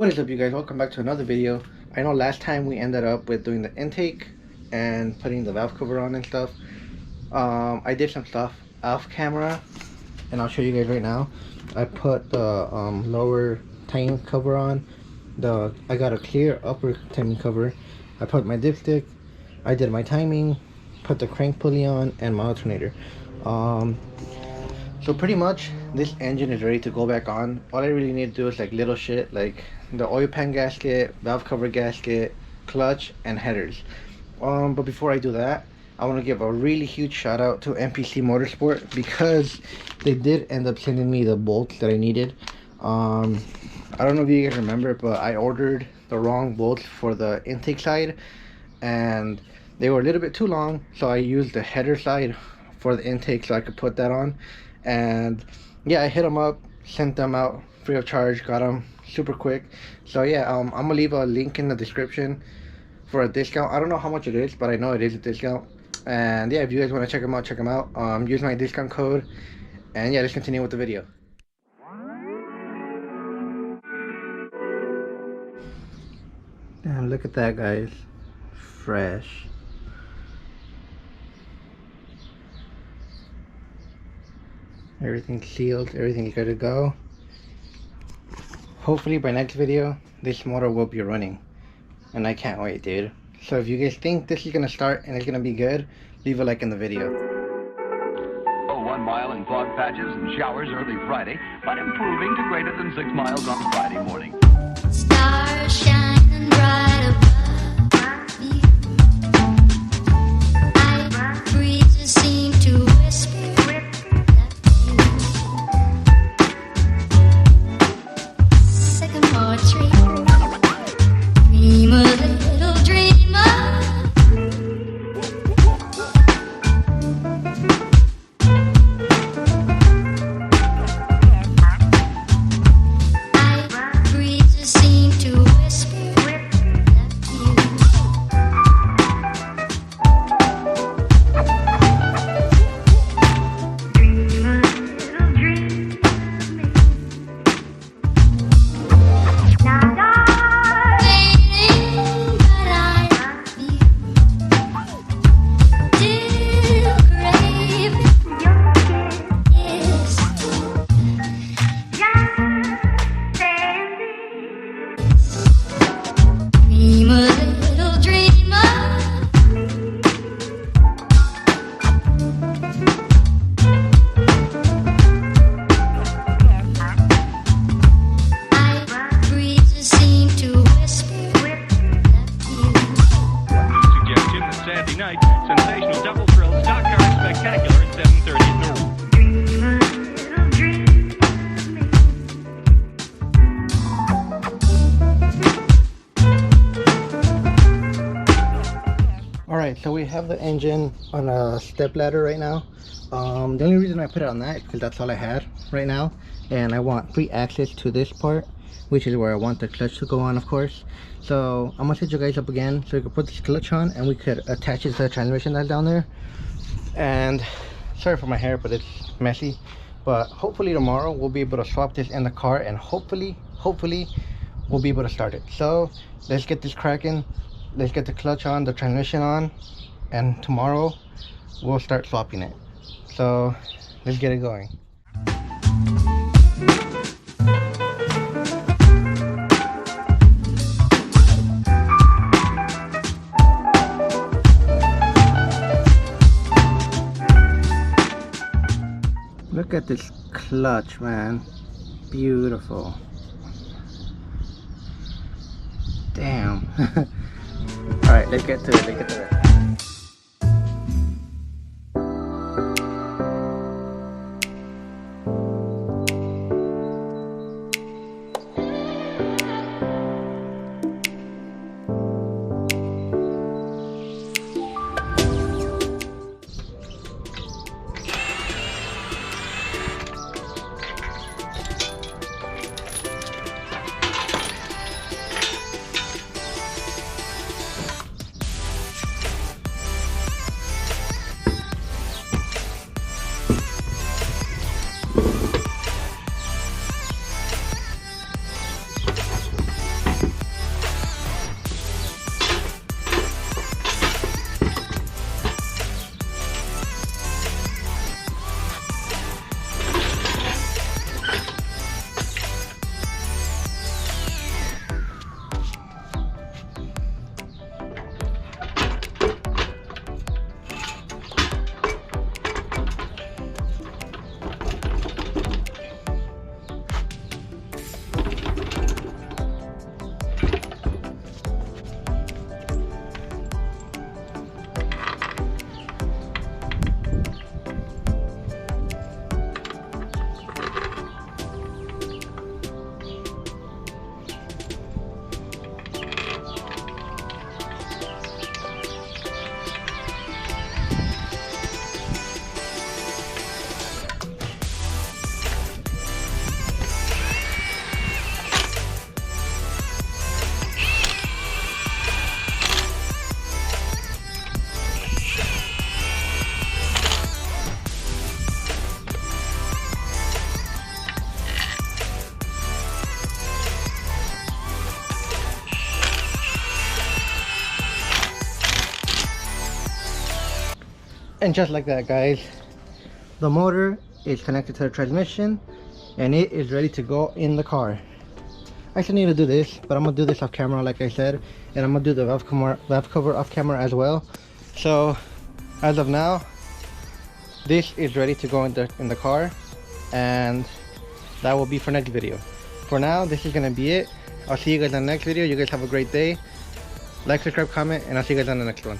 What is up, you guys? Welcome back to another video. I know last time we ended up with doing the intake and putting the valve cover on and stuff. I did some stuff off camera and I'll show you guys right now. I put the lower timing cover on. I got a clear upper timing cover. I put my dipstick, I did my timing, put the crank pulley on, and my alternator. So pretty much this engine is ready to go back on. All I really need to do is like little shit like the oil pan gasket, valve cover gasket, clutch, and headers. But before I do that, I want to give a really huge shout out to MPC Motorsport because they did end up sending me the bolts that I needed. I don't know if you guys remember, but I ordered the wrong bolts for the intake side and they were a little bit too long, so I used the header side for the intake so I could put that on. And yeah, I hit them up, sent them out free of charge, got them super quick. So yeah, I'm gonna leave a link in the description for a discount. I don't know how much it is, but I know it is a discount. And yeah, if you guys want to check them out, check them out. Use my discount code. And yeah, let's continue with the video. Damn, look at that, guys. Fresh. Everything's sealed, everything's good to go. Hopefully by next video, this motor will be running. And I can't wait, dude. So if you guys think this is gonna start and it's gonna be good, leave a like in the video. 1 mile in fog patches and showers early Friday, but improving to greater than 6 miles on Friday morning. Stars shining bright above you. Night breezes seem to whisper that you. Sycamore tree, dream a little dreamer. Sensational double thrill stock car spectacular at 7:30 at Norwood. Alright, so we have the engine on a step ladder right now. The only reason I put it on that is because that's all I had right now. And I want free access to this part, which is where I want the clutch to go on, of course. So I'm gonna set you guys up again so we can put this clutch on and we could attach it to the transmission that's down there. And sorry for my hair, but it's messy. But hopefully tomorrow we'll be able to swap this in the car and hopefully we'll be able to start it. So let's get this cracking. Let's get the clutch on, the transmission on, and tomorrow we'll start swapping it. So let's get it going. Look at this clutch, man. Beautiful. Damn. Alright, let's get to it. Let's get to it. And just like that, guys, the motor is connected to the transmission and it is ready to go in the car. I still need to do this, but I'm gonna do this off camera like I said, and I'm gonna do the valve cover off camera as well. So as of now, this is ready to go in the car, and that will be for next video. For now, this is gonna be it. I'll see you guys in the next video. You guys have a great day. Like, subscribe, comment, and I'll see you guys on the next one.